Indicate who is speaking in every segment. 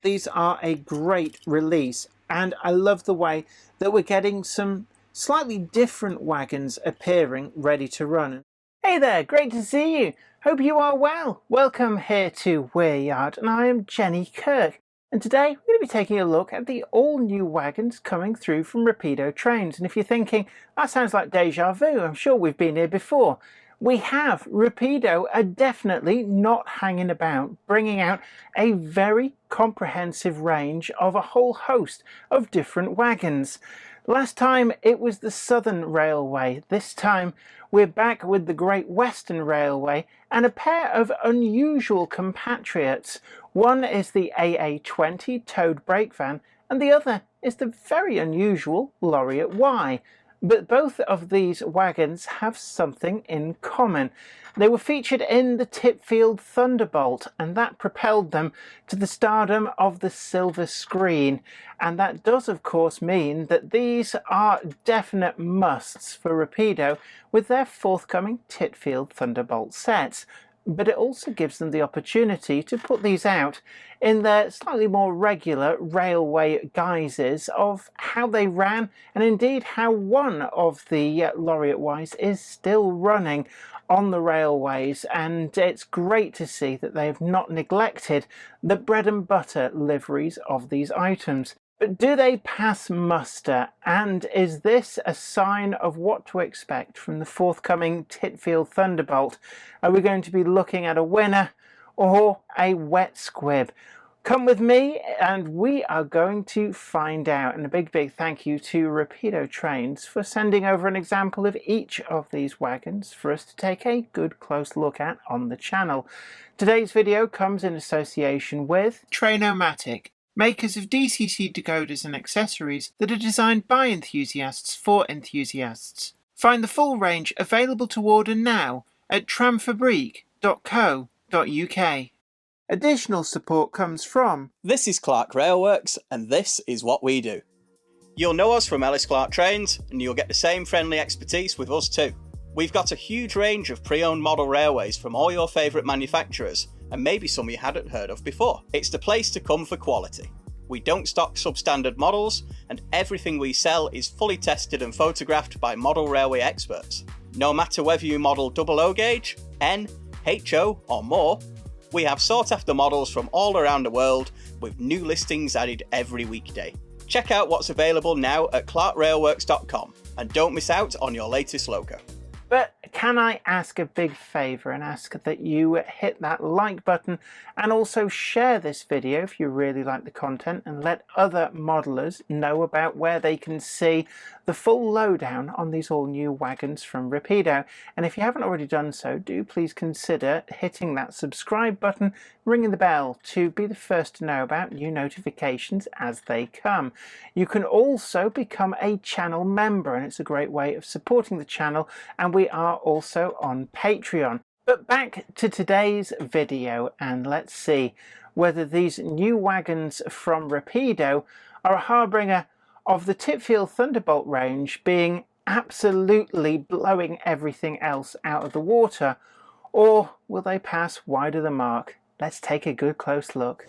Speaker 1: These are a great release, and I love the way that we're getting some slightly different wagons appearing ready to run. Hey there, great to see you. Hope you are well. Welcome here to Weir, and I am Jenny Kirk. And today we're going to be taking a look at the all-new wagons coming through from Rapido Trains. And if you're thinking, that sounds like deja vu, I'm sure we've been here before. We have. Rapido are definitely not hanging about, bringing out a very comprehensive range of a whole host of different wagons. Last time it was the Southern Railway. This time we're back with the Great Western Railway and a pair of unusual compatriots. One is the AA20 Toad brake van and the other is the very unusual Loriot Y. But both of these wagons have something in common. They were featured in the Tipfield Thunderbolt, and that propelled them to the stardom of the silver screen. And that does of course mean that these are definite musts for Rapido with their forthcoming Tipfield Thunderbolt sets. But it also gives them the opportunity to put these out in their slightly more regular railway guises of how they ran, and indeed how one of the Loriot Ys is still running on the railways. And it's great to see that they have not neglected the bread and butter liveries of these items. But do they pass muster, and is this a sign of what to expect from the forthcoming Tipfield Thunderbolt? Are we going to be looking at a winner or a wet squib? Come with me and we are going to find out. And a big thank you to Rapido Trains for sending over an example of each of these wagons for us to take a good close look at on the channel. Today's video comes in association with Trainomatic, makers of DCT decoders and accessories that are designed by enthusiasts for enthusiasts. Find the full range available to order now at tramfabrique.co.uk. Additional support comes from...
Speaker 2: This is Clark Railworks, and this is what we do. You'll know us from Ellis Clark Trains, and you'll get the same friendly expertise with us too. We've got a huge range of pre-owned model railways from all your favourite manufacturers, and maybe some you hadn't heard of before. It's the place to come for quality. We don't stock substandard models, and everything we sell is fully tested and photographed by model railway experts. No matter whether you model OO gauge, N, HO or more, we have sought after models from all around the world with new listings added every weekday. Check out what's available now at clarkrailworks.com and don't miss out on your latest logo.
Speaker 1: But can I ask a big favour and ask that you hit that like button and also share this video if you really like the content, and let other modelers know about where they can see the full lowdown on these all new wagons from Rapido. And if you haven't already done so, do please consider hitting that subscribe button, ringing the bell to be the first to know about new notifications as they come. You can also become a channel member, and it's a great way of supporting the channel, and we are also on Patreon. But back to today's video, and let's see whether these new wagons from Rapido are a harbinger of the Tipfield Thunderbolt range being absolutely blowing everything else out of the water, or will they pass wide of the mark? Let's take a good close look.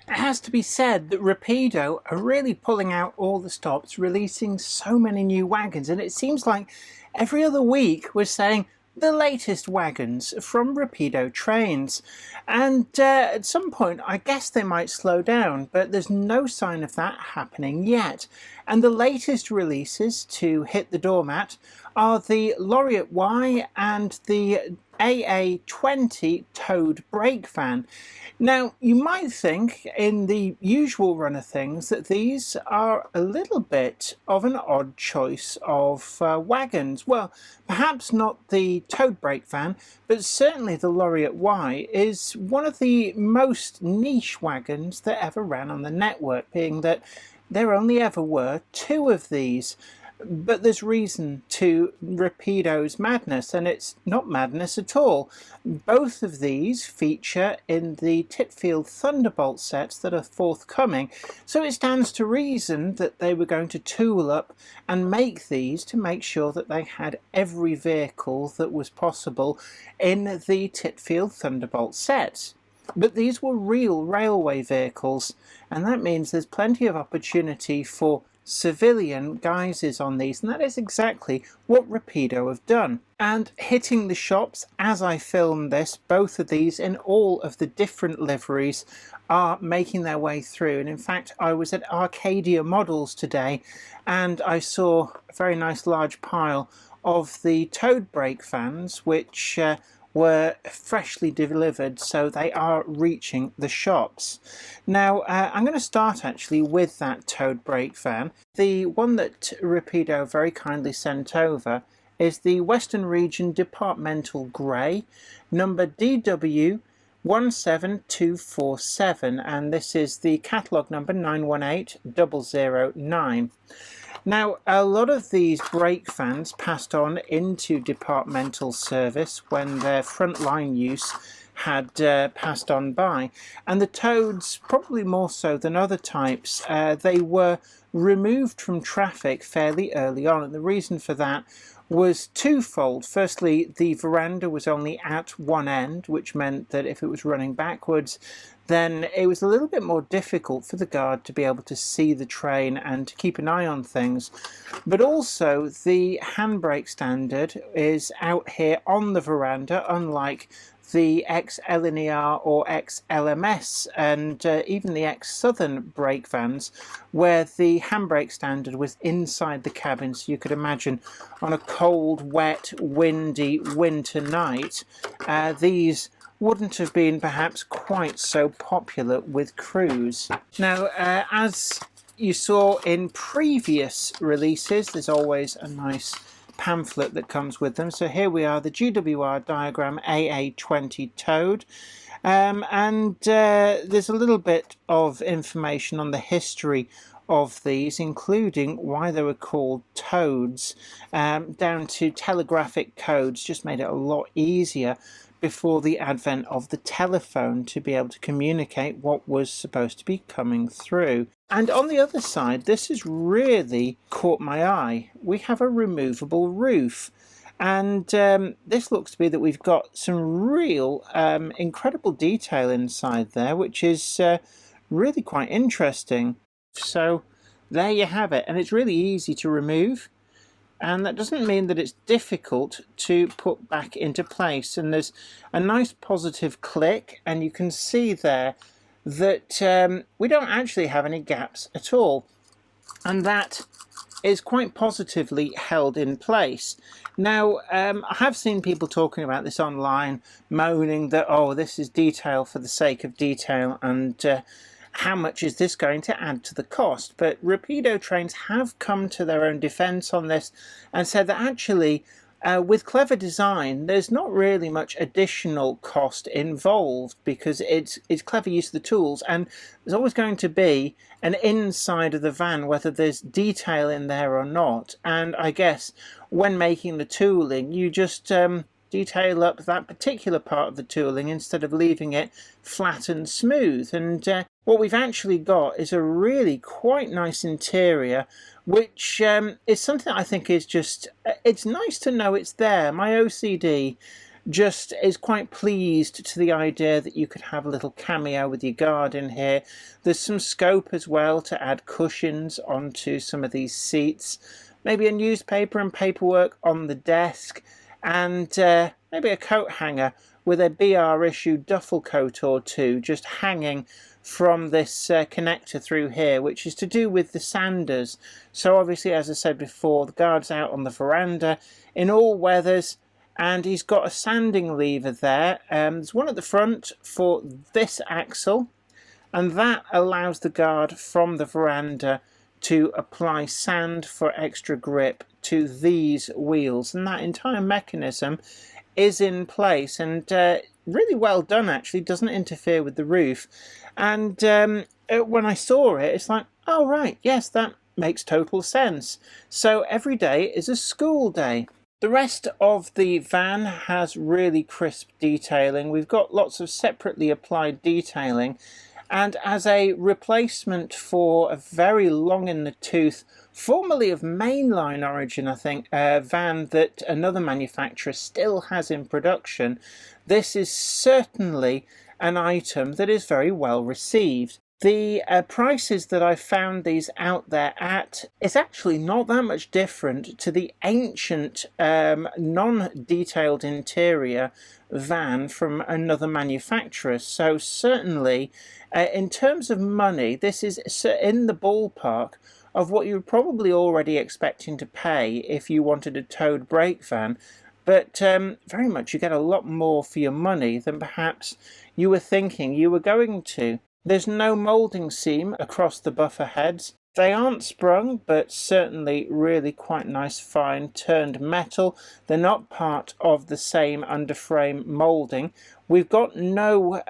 Speaker 1: It has to be said that Rapido are really pulling out all the stops, releasing so many new wagons, and it seems like every other week we're saying the latest wagons from Rapido Trains. And at some point I guess they might slow down, but there's no sign of that happening yet. And the latest releases to hit the doormat are the Loriot Y and the AA20 Toad brake van. Now, you might think in the usual run of things that these are a little bit of an odd choice of wagons. Well, perhaps not the Toad brake van, but certainly the Loriot Y is one of the most niche wagons that ever ran on the network, being that there only ever were two of these. But there's reason to Rapido's madness, and it's not madness at all. Both of these feature in the Titfield Thunderbolt sets that are forthcoming, so it stands to reason that they were going to tool up and make these to make sure that they had every vehicle that was possible in the Titfield Thunderbolt sets. But these were real railway vehicles, and that means there's plenty of opportunity for civilian guises on these, and that is exactly what Rapido have done. And hitting the shops as I film this, both of these in all of the different liveries are making their way through. And in fact, I was at Arcadia Models today and I saw a very nice large pile of the Toad brake fans, which were freshly delivered, so they are reaching the shops. Now I'm going to start actually with that Toad brake van. The one that Rapido very kindly sent over is the Western Region Departmental Grey, number DW17247, and this is the catalogue number 918009. Now, a lot of these brake fans passed on into departmental service when their frontline use had passed on by, and the Toads, probably more so than other types, they were removed from traffic fairly early on, and the reason for that was twofold. Firstly, the veranda was only at one end, which meant that if it was running backwards, then it was a little bit more difficult for the guard to be able to see the train and to keep an eye on things. But also, the handbrake standard is out here on the veranda, unlike the ex-LNER or ex-LMS and even the ex-Southern brake vans, where the handbrake standard was inside the cabin. So you could imagine on a cold, wet, windy winter night, these wouldn't have been perhaps quite so popular with crews. Now, as you saw in previous releases, there's always a nice pamphlet that comes with them. So here we are, the GWR diagram AA20 Toad, and there's a little bit of information on the history of these, including why they were called Toads, down to telegraphic codes. Just made it a lot easier before the advent of the telephone to be able to communicate what was supposed to be coming through. And on the other side, this has really caught my eye. We have a removable roof, and this looks to be that we've got some real incredible detail inside there, which is really quite interesting. So there you have it, and it's really easy to remove. And that doesn't mean that it's difficult to put back into place. And there's a nice positive click, and you can see there that we don't actually have any gaps at all. And that is quite positively held in place. Now, I have seen people talking about this online, moaning that, oh, this is detail for the sake of detail, and how much is this going to add to the cost? But Rapido trains have come to their own defense on this and said that actually with clever design there's not really much additional cost involved, because it's clever use of the tools, and there's always going to be an inside of the van whether there's detail in there or not. And I guess when making the tooling you just detail up that particular part of the tooling instead of leaving it flat and smooth. And what we've actually got is a really quite nice interior, which is something I think is just, it's nice to know it's there. My OCD just is quite pleased to the idea that you could have a little cameo with your guard in here. There's some scope as well to add cushions onto some of these seats, maybe a newspaper and paperwork on the desk, and maybe a coat hanger with a BR issue duffel coat or two just hanging from this connector through here, which is to do with the sanders. So obviously, as I said before, the guard's out on the veranda in all weathers, and he's got a sanding lever there. There's one at the front for this axle, and that allows the guard from the veranda to apply sand for extra grip to these wheels, and that entire mechanism is in place, and really well done actually, doesn't interfere with the roof. And when I saw it, it's like, oh right, yes, that makes total sense. So every day is a school day. The rest of the van has really crisp detailing. We've got lots of separately applied detailing, and as a replacement for a very long in the tooth, formerly of mainline origin, I think, van that another manufacturer still has in production, this is certainly an item that is very well received. The prices that I found these out there at is actually not that much different to the ancient non-detailed interior van from another manufacturer. So certainly in terms of money, this is in the ballpark of what you're probably already expecting to pay if you wanted a towed brake van. But very much you get a lot more for your money than perhaps you were thinking you were going to. There's no moulding seam across the buffer heads. They aren't sprung, but certainly really quite nice fine turned metal. They're not part of the same underframe moulding. We've got no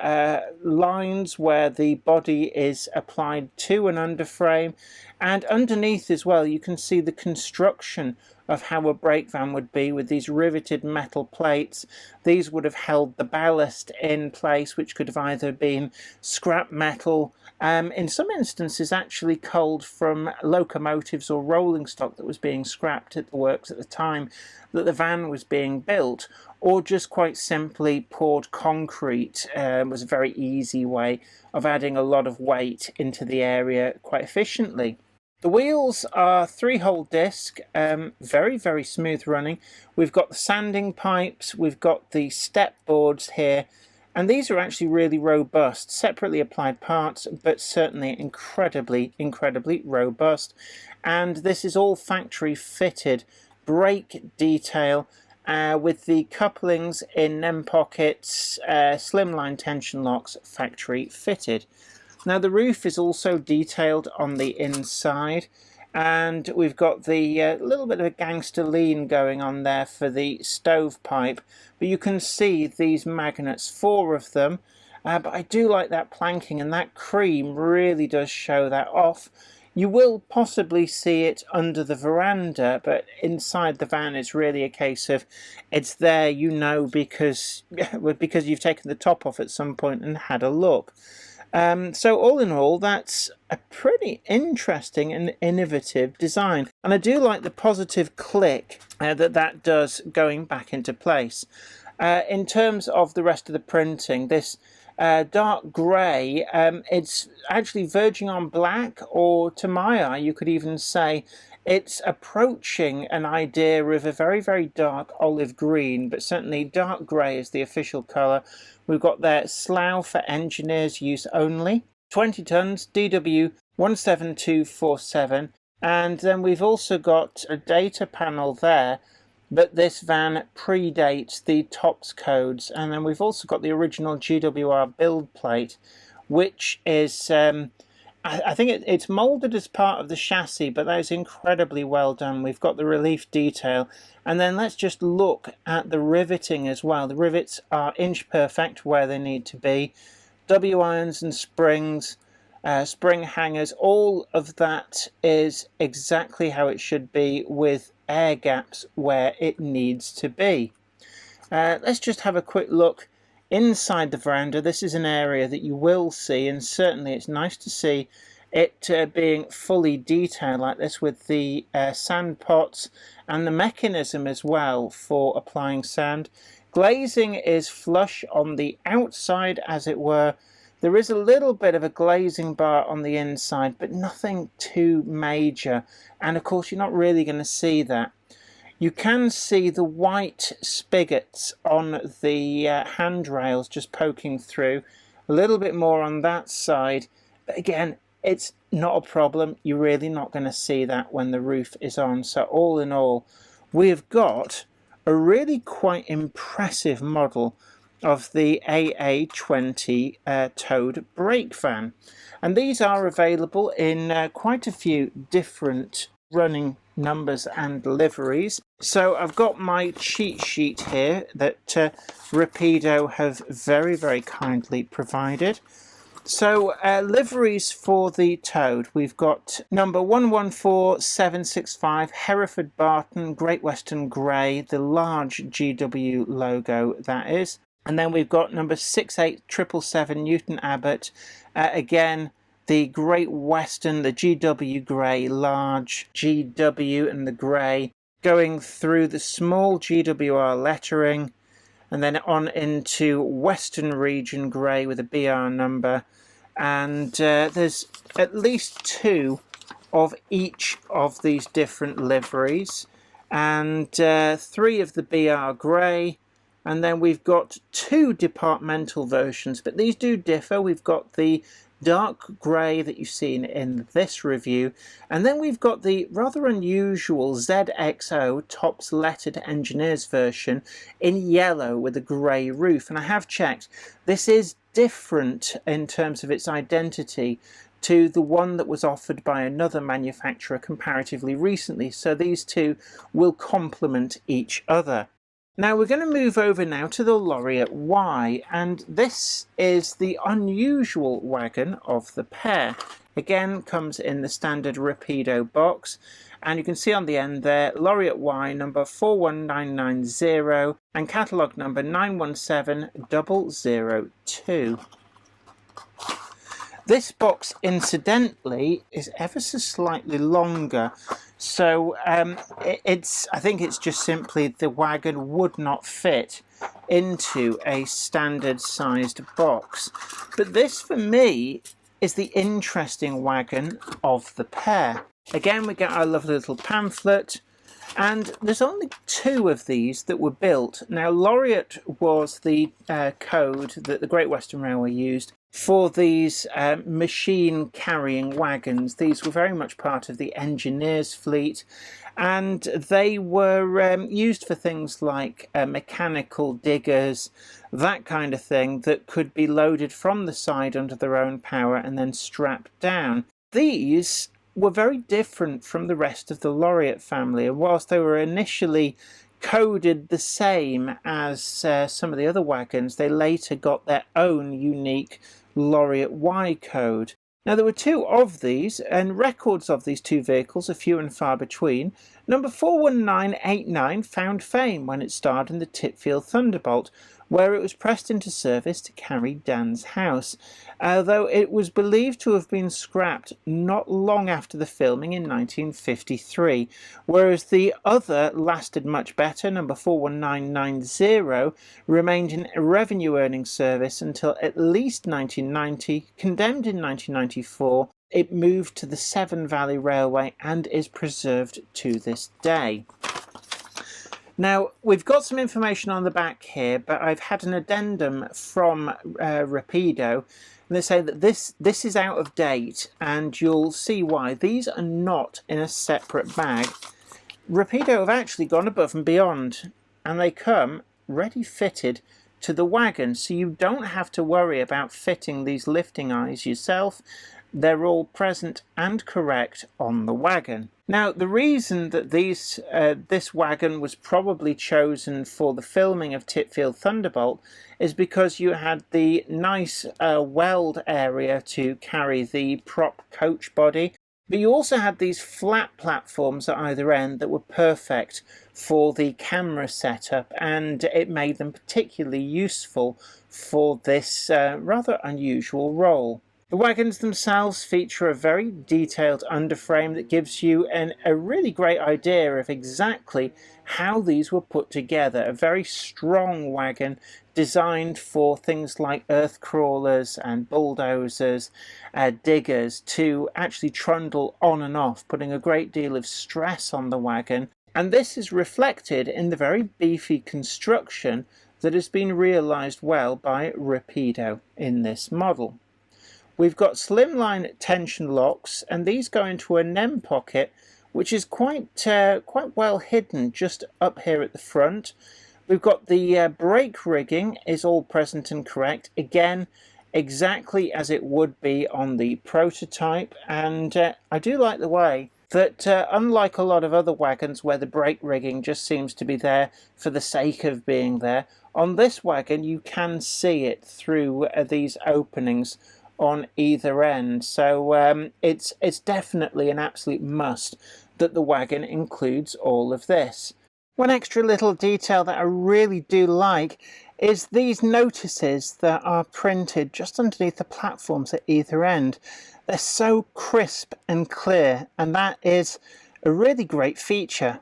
Speaker 1: lines where the body is applied to an underframe, and underneath as well you can see the construction of how a brake van would be with these riveted metal plates. These would have held the ballast in place, which could have either been scrap metal, in some instances actually culled from locomotives or rolling stock that was being scrapped at the works at the time that the van was being built, or just quite simply poured concrete. Was a very easy way of adding a lot of weight into the area quite efficiently. The wheels are 3-hole disc, very, very smooth running. We've got the sanding pipes, we've got the step boards here, and these are actually really robust, separately applied parts, but certainly incredibly, incredibly robust. And this is all factory fitted brake detail with the couplings in NEM pockets, slimline tension locks, factory fitted. Now the roof is also detailed on the inside, and we've got the little bit of a gangster lean going on there for the stovepipe, but you can see these magnets, 4 of them, but I do like that planking, and that cream really does show that off. You will possibly see it under the veranda, but inside the van it's really a case of it's there, you know, because you've taken the top off at some point and had a look. So all in all, that's a pretty interesting and innovative design. And I do like the positive click that does going back into place. In terms of the rest of the printing, this dark grey, it's actually verging on black, or to my eye, you could even say it's approaching an idea of a very, very dark olive green, but certainly dark grey is the official colour. We've got there Slough for engineers use only, 20 tonnes, DW 17247, and then we've also got a data panel there, but this van predates the TOPS codes, and then we've also got the original GWR build plate, which is I think it's moulded as part of the chassis, but that is incredibly well done. We've got the relief detail, and then let's just look at the riveting as well. The rivets are inch perfect where they need to be. W-irons and springs, spring hangers, all of that is exactly how it should be, with air gaps where it needs to be. Let's just have a quick look inside the veranda. This is an area that you will see, and certainly it's nice to see it being fully detailed like this, with the sand pots and the mechanism as well for applying sand. Glazing is flush on the outside, as it were. There is a little bit of a glazing bar on the inside, but nothing too major, and of course you're not really going to see that. You can see the white spigots on the handrails just poking through. A little bit more on that side. But again, it's not a problem. You're really not going to see that when the roof is on. So all in all, we've got a really quite impressive model of the AA20 Toad brake van. And these are available in quite a few different running numbers and liveries. So I've got my cheat sheet here that Rapido have very, very kindly provided. So liveries for the Toad. We've got number 114765 Hereford Barton Great Western Grey, the large GW logo that is. And then we've got number 68777 Newton Abbot, again the Great Western, the GW Grey, large GW and the grey, going through the small GWR lettering, and then on into Western Region Grey with a BR number. And there's at least 2 of each of these different liveries, and 3 of the BR Grey. And then we've got 2 departmental versions, but these do differ. We've got the dark grey that you've seen in this review, and then we've got the rather unusual ZXO Tops Lettered Engineers version in yellow with a grey roof. And I have checked, this is different in terms of its identity to the one that was offered by another manufacturer comparatively recently, so these 2 will complement each other. Now we're going to move over now to the Loriot Y, and this is the unusual wagon of the pair. Again, comes in the standard Rapido box, and you can see on the end there Loriot Y number 41990 and catalogue number 917002. This box, incidentally, is ever so slightly longer, so I think it's just simply the wagon would not fit into a standard sized box. But this, for me, is the interesting wagon of the pair. Again, we get our lovely little pamphlet, and there's only 2 of these that were built. Now, Loriot was the code that the Great Western Railway used for these machine carrying wagons. These were very much part of the engineers fleet, and they were used for things like mechanical diggers, that kind of thing, that could be loaded from the side under their own power and then strapped down. These were very different from the rest of the Loriot family, and whilst they were initially coded the same as some of the other wagons, they later got their own unique Loriot Y code. Now, there were 2 of these, and records of these 2 vehicles are few and far between. Number 41989 found fame when it starred in the Titfield Thunderbolt, where it was pressed into service to carry Dan's house, though it was believed to have been scrapped not long after the filming in 1953, whereas the other lasted much better. Number 41990 remained in revenue-earning service until at least 1990, condemned in 1994. It moved to the Severn Valley Railway and is preserved to this day. Now, we've got some information on the back here, but I've had an addendum from Rapido, and they say that this is out of date, and you'll see why. These are not in a separate bag. Rapido have actually gone above and beyond, and they come ready fitted to the wagon, so you don't have to worry about fitting these lifting eyes yourself. They're all present and correct on the wagon. Now, the reason that this wagon was probably chosen for the filming of Titfield Thunderbolt is because you had the nice weld area to carry the prop coach body, but you also had these flat platforms at either end that were perfect for the camera setup, and it made them particularly useful for this rather unusual role. The wagons themselves feature a very detailed underframe that gives you a really great idea of exactly how these were put together. A very strong wagon designed for things like earth crawlers and bulldozers, diggers, to actually trundle on and off, putting a great deal of stress on the wagon. And this is reflected in the very beefy construction that has been realised well by Rapido in this model. We've got slimline tension locks, and these go into a NEM pocket, which is quite well hidden just up here at the front. We've got the brake rigging is all present and correct. Again, exactly as it would be on the prototype, and I do like the way that unlike a lot of other wagons where the brake rigging just seems to be there for the sake of being there, on this wagon you can see it through these openings on either end. So it's definitely an absolute must that the wagon includes all of this. One extra little detail that I really do like is these notices that are printed just underneath the platforms at either end. They're so crisp and clear, and that is a really great feature.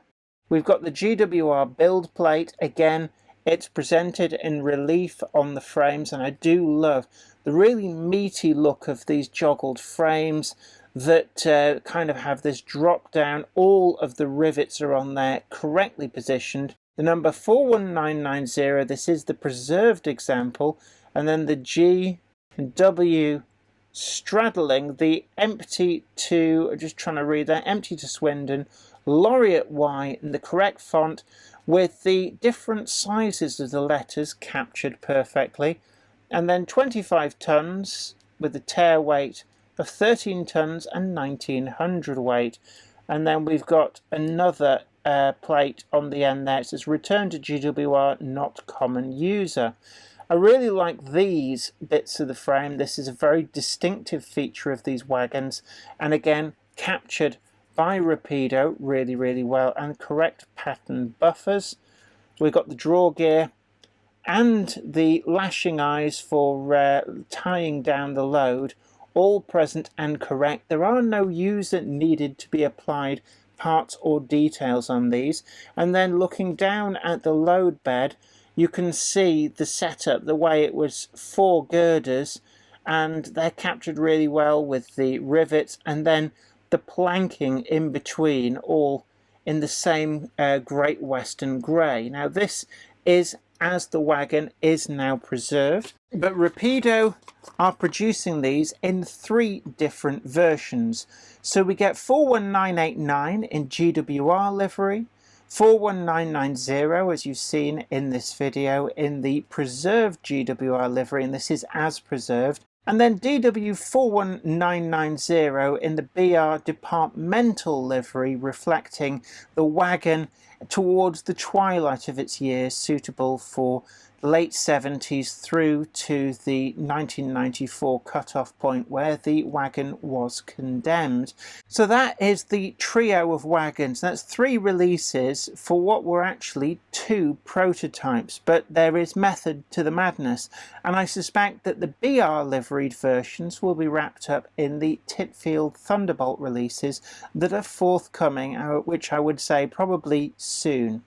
Speaker 1: We've got the GWR build plate. Again, it's presented in relief on the frames, and I do love the really meaty look of these joggled frames that kind of have this drop down. All of the rivets are on there, correctly positioned. The number 41990, this is the preserved example, and then the G and W straddling the empty to, just trying to read that, empty to Swindon, Loriot Y in the correct font, with the different sizes of the letters captured perfectly. And then 25 tons with the tare weight of 13 tons and 1900 weight. And then we've got another plate on the end there. It says return to GWR, not common user. I really like these bits of the frame. This is a very distinctive feature of these wagons, and again captured by Rapido really, really well, and correct pattern buffers. We've got the draw gear and the lashing eyes for tying down the load, all present and correct. There are no user needed to be applied parts or details on these. And then looking down at the load bed, you can see the setup, the way it was 4 girders, and they're captured really well with the rivets, and then the planking in between, all in the same Great Western grey. Now this is as the wagon is now preserved, but Rapido are producing these in 3 different versions. So we get 41989 in GWR livery, 41990 as you've seen in this video in the preserved GWR livery, and this is as preserved, and then DW41990 in the BR departmental livery, reflecting the wagon towards the twilight of its years, suitable for the late 70s through to the 1994 cut-off point where the wagon was condemned. So that is the trio of wagons. That's 3 releases for what were actually 2 prototypes, but there is method to the madness, and I suspect that the BR liveried versions will be wrapped up in the Titfield Thunderbolt releases that are forthcoming, which I would say probably soon.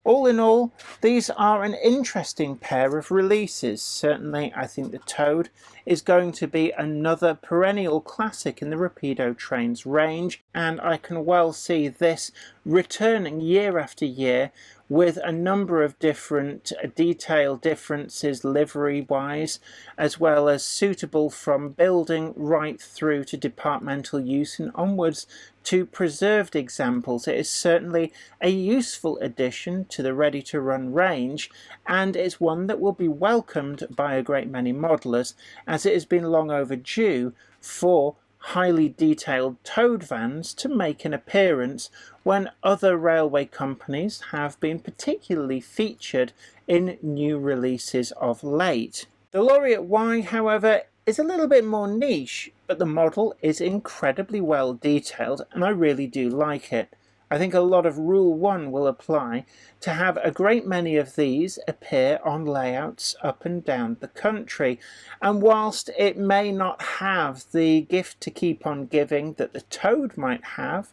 Speaker 1: All in all, these are an interesting pair of releases. Certainly, I think the Toad is going to be another perennial classic in the Rapido trains range, and I can well see this returning year after year with a number of different detail differences livery-wise, as well as suitable from building right through to departmental use and onwards to preserved examples. It is certainly a useful addition to the ready-to-run range, and it's one that will be welcomed by a great many modelers, as it has been long overdue for highly detailed Toad vans to make an appearance when other railway companies have been particularly featured in new releases of late. The Loriot Y, however, is a little bit more niche, but the model is incredibly well detailed and I really do like it. I think a lot of Rule 1 will apply to have a great many of these appear on layouts up and down the country. And whilst it may not have the gift to keep on giving that the Toad might have,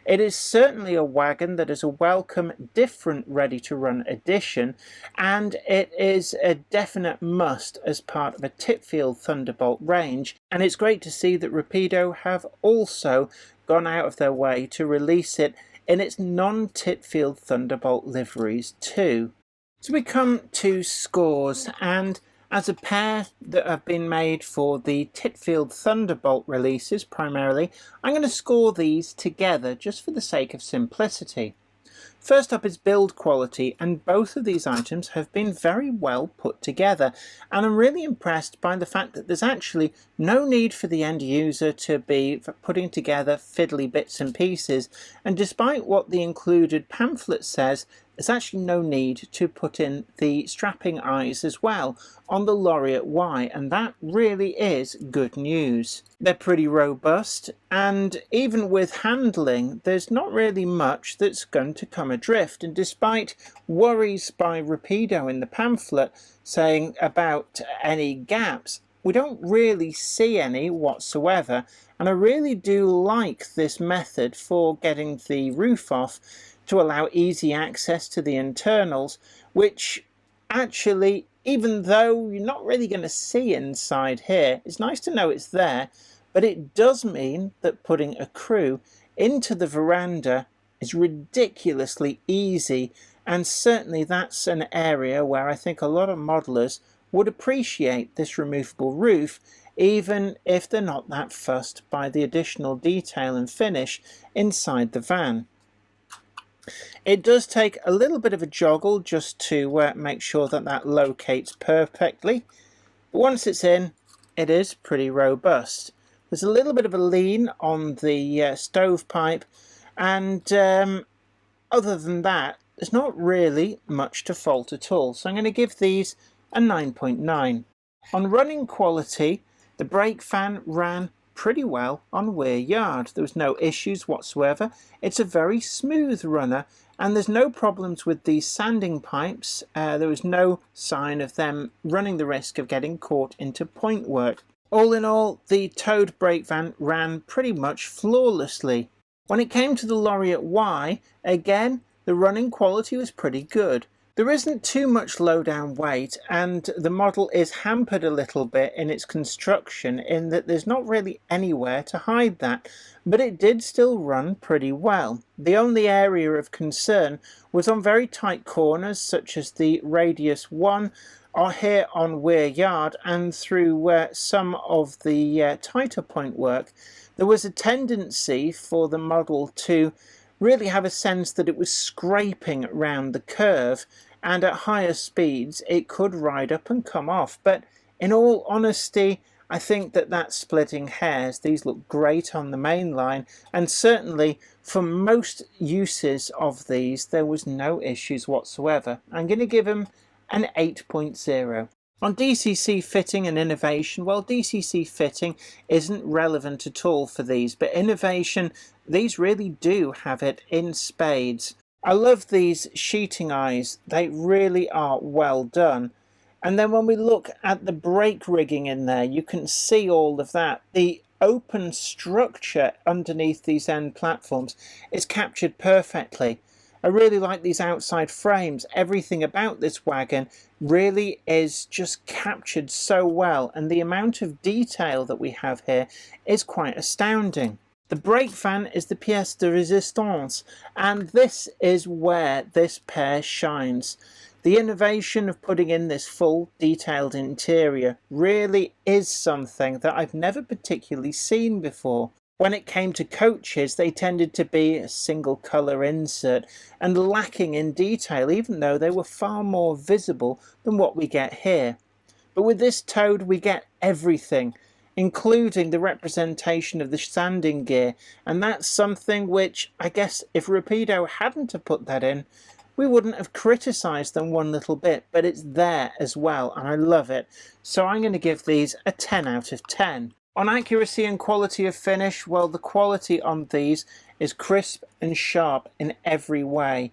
Speaker 1: it is certainly a wagon that is a welcome, different, ready-to-run addition, and it is a definite must as part of a Titfield Thunderbolt range. And it's great to see that Rapido have also gone out of their way to release it in its non-Titfield Thunderbolt liveries too. So we come to scores, and as a pair that have been made for the Titfield Thunderbolt releases primarily, I'm going to score these together just for the sake of simplicity. First up is build quality, and both of these items have been very well put together, and I'm really impressed by the fact that there's actually no need for the end user to be putting together fiddly bits and pieces, and despite what the included pamphlet says, there's actually no need to put in the strapping eyes as well on the Loriot Y, and that really is good news. They're pretty robust, and even with handling, there's not really much that's going to come adrift, and despite worries by Rapido in the pamphlet saying about any gaps, we don't really see any whatsoever, and I really do like this method for getting the roof off to allow easy access to the internals, which actually, even though you're not really going to see inside here, it's nice to know it's there, but it does mean that putting a crew into the veranda is ridiculously easy, and certainly that's an area where I think a lot of modelers would appreciate this removable roof, even if they're not that fussed by the additional detail and finish inside the van. It does take a little bit of a joggle just to make sure that that locates perfectly, but once it's in, it is pretty robust. There's a little bit of a lean on the stovepipe, and other than that, there's not really much to fault at all, so I'm going to give these a 9.9. On running quality, the brake fan ran pretty well on Weir Yard. There was no issues whatsoever. It's a very smooth runner, and there's no problems with these sanding pipes. There was no sign of them running the risk of getting caught into point work. All in all, the Toad brake van ran pretty much flawlessly. When it came to the Loriot Y, again, the running quality was pretty good. There isn't too much low down weight, and the model is hampered a little bit in its construction in that there's not really anywhere to hide that, but it did still run pretty well. The only area of concern was on very tight corners such as the Radius 1 or here on Weir Yard, and through some of the tighter point work. There was a tendency for the model to really have a sense that it was scraping around the curve, and at higher speeds it could ride up and come off. But in all honesty, I think that that's splitting hairs. These look great on the main line, and certainly for most uses of these there was no issues whatsoever. I'm going to give them an 8.0. On DCC fitting and innovation, well, DCC fitting isn't relevant at all for these, but innovation, these really do have it in spades. I love these sheeting eyes. They really are well done. And then when we look at the brake rigging in there, you can see all of that. The open structure underneath these end platforms is captured perfectly. I really like these outside frames. Everything about this wagon really is just captured so well, and the amount of detail that we have here is quite astounding. The brake fan is the pièce de résistance, and this is where this pair shines. The innovation of putting in this full detailed interior really is something that I've never particularly seen before. When it came to coaches, they tended to be a single colour insert and lacking in detail, even though they were far more visible than what we get here. But with this Toad we get everything, including the representation of the sanding gear, and that's something which I guess if Rapido hadn't have put that in, we wouldn't have criticised them one little bit, but it's there as well, and I love it. So I'm going to give these a 10 out of 10. On accuracy and quality of finish, well, the quality on these is crisp and sharp in every way.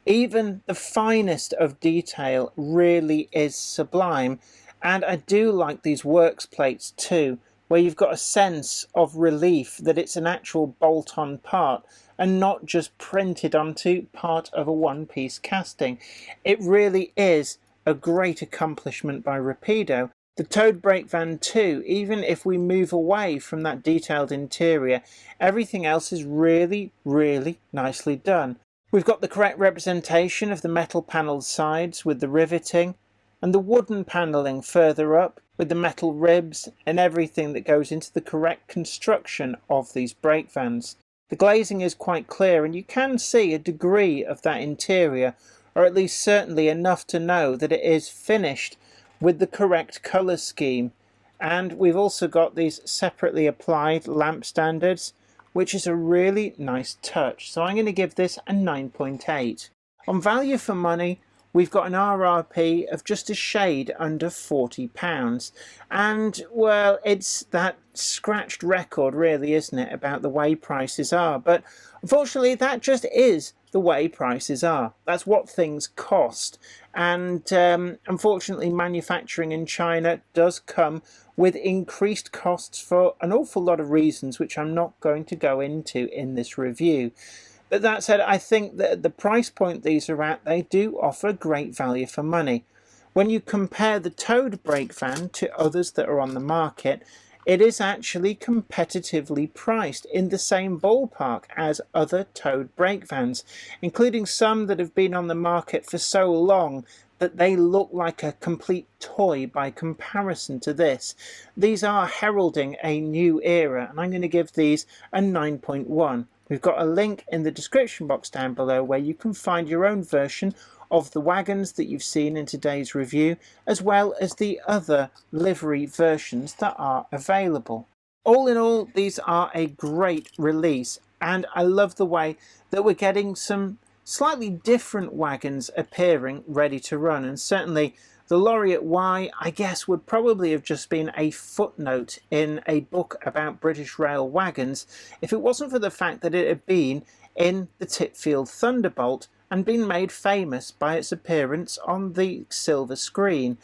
Speaker 1: Even the finest of detail really is sublime, and I do like these works plates too, where you've got a sense of relief that it's an actual bolt-on part and not just printed onto part of a one-piece casting. It really is a great accomplishment by Rapido. The Toad brake van too, even if we move away from that detailed interior, everything else is really, really nicely done. We've got the correct representation of the metal panelled sides with the riveting, and the wooden panelling further up with the metal ribs and everything that goes into the correct construction of these brake vans. The glazing is quite clear, and you can see a degree of that interior, or at least certainly enough to know that it is finished with the correct colour scheme. And we've also got these separately applied lamp standards, which is a really nice touch. So I'm going to give this a 9.8. On value for money, we've got an RRP of just a shade under £40. And, well, it's that scratched record, really, isn't it, about the way prices are. But unfortunately, that just is the way prices are. That's what things cost. And unfortunately, manufacturing in China does come with increased costs for an awful lot of reasons, which I'm not going to go into in this review. But that said, I think that at the price point these are at, they do offer great value for money. When you compare the Toad brake van to others that are on the market, it is actually competitively priced in the same ballpark as other Toad brake vans, including some that have been on the market for so long that they look like a complete toy by comparison to this. These are heralding a new era, and I'm going to give these a 9.1. We've got a link in the description box down below where you can find your own version of the wagons that you've seen in today's review, as well as the other livery versions that are available. All in all, these are a great release, and I love the way that we're getting some slightly different wagons appearing ready to run, and certainly the Loriot Y, I guess, would probably have just been a footnote in a book about British rail wagons if it wasn't for the fact that it had been in the Titfield Thunderbolt and been made famous by its appearance on the silver screen.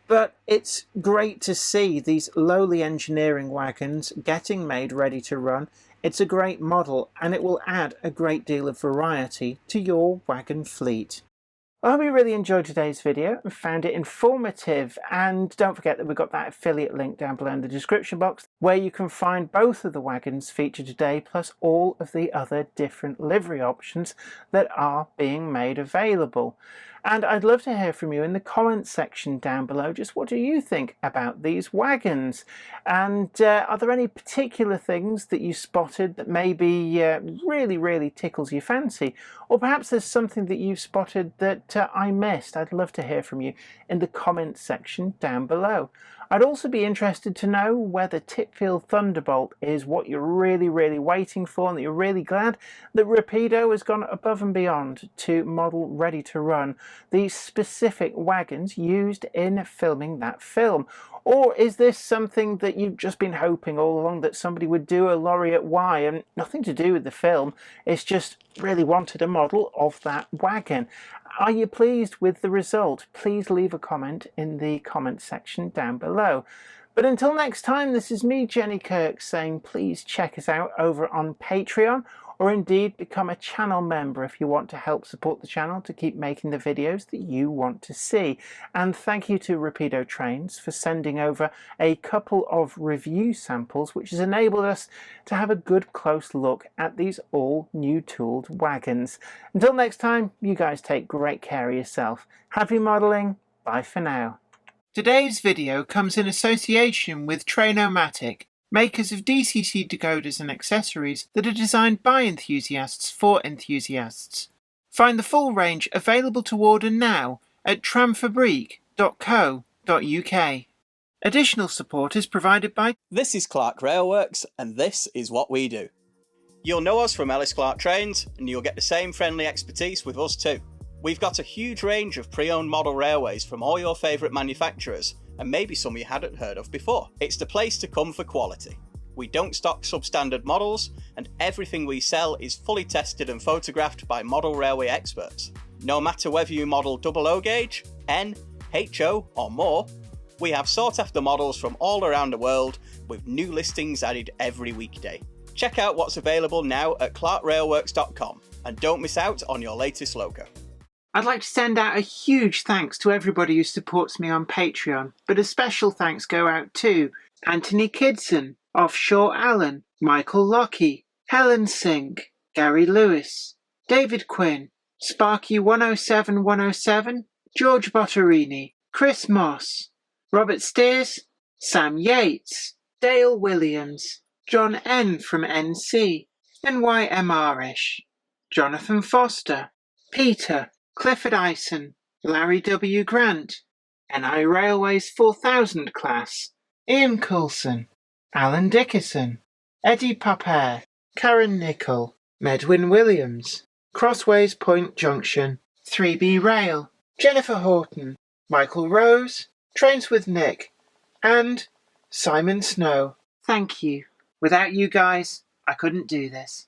Speaker 1: But it's great to see these lowly engineering wagons getting made ready to run. It's a great model, and it will add a great deal of variety to your wagon fleet. I hope you really enjoyed today's video and found it informative, and don't forget that we've got that affiliate link down below in the description box where you can find both of the wagons featured today plus all of the other different livery options that are being made available. And I'd love to hear from you in the comments section down below. Just what do you think about these wagons? And are there any particular things that you spotted that maybe really tickles your fancy? Or perhaps there's something that you've spotted that I missed. I'd love to hear from you in the comments section down below. I'd also be interested to know whether Titfield Thunderbolt is what you're really waiting for, and that you're really glad that Rapido has gone above and beyond to model ready to run these specific wagons used in filming that film. Or is this something that you've just been hoping all along, that somebody would do a Loriot Y and nothing to do with the film, it's just really wanted a model of that wagon? Are you pleased with the result? Please leave a comment in the comment section down below. But until next time, this is me, Jenny Kirk, saying please check us out over on Patreon, or indeed become a channel member if you want to help support the channel to keep making the videos that you want to see. And thank you to Rapido Trains for sending over a couple of review samples, which has enabled us to have a good close look at these all new tooled wagons. Until next time, you guys take great care of yourself. Happy modelling. Bye for now. Today's video comes in association with Trainomatic, makers of DCT decoders and accessories that are designed by enthusiasts for enthusiasts. Find the full range available to order now at tramfabrique.co.uk. Additional support is provided by...
Speaker 2: This is Clark Railworks, and this is what we do. You'll know us from Ellis Clark Trains, and you'll get the same friendly expertise with us too. We've got a huge range of pre-owned model railways from all your favourite manufacturers, and maybe some you hadn't heard of before. It's the place to come for quality. We don't stock substandard models, and everything we sell is fully tested and photographed by model railway experts. No matter whether you model double O gauge, N, HO or more, we have sought after models from all around the world with new listings added every weekday. Check out what's available now at clarkrailworks.com, and don't miss out on your latest logo.
Speaker 1: I'd like to send out a huge thanks to everybody who supports me on Patreon, but a special thanks go out to Anthony Kidson, Offshore Allen, Michael Lockie, Helen Sink, Gary Lewis, David Quinn, Sparky107107, George Botterini, Chris Moss, Robert Steers, Sam Yates, Dale Williams, John N from NC, NYMRish, Jonathan Foster, Peter, Clifford Ison, Larry W. Grant, NI Railways 4000 class, Ian Coulson, Alan Dickerson, Eddie Papere, Karen Nichol, Medwin Williams, Crossways Point Junction, 3B Rail, Jennifer Horton, Michael Rose, Trains with Nick, and Simon Snow. Thank you. Without you guys, I couldn't do this.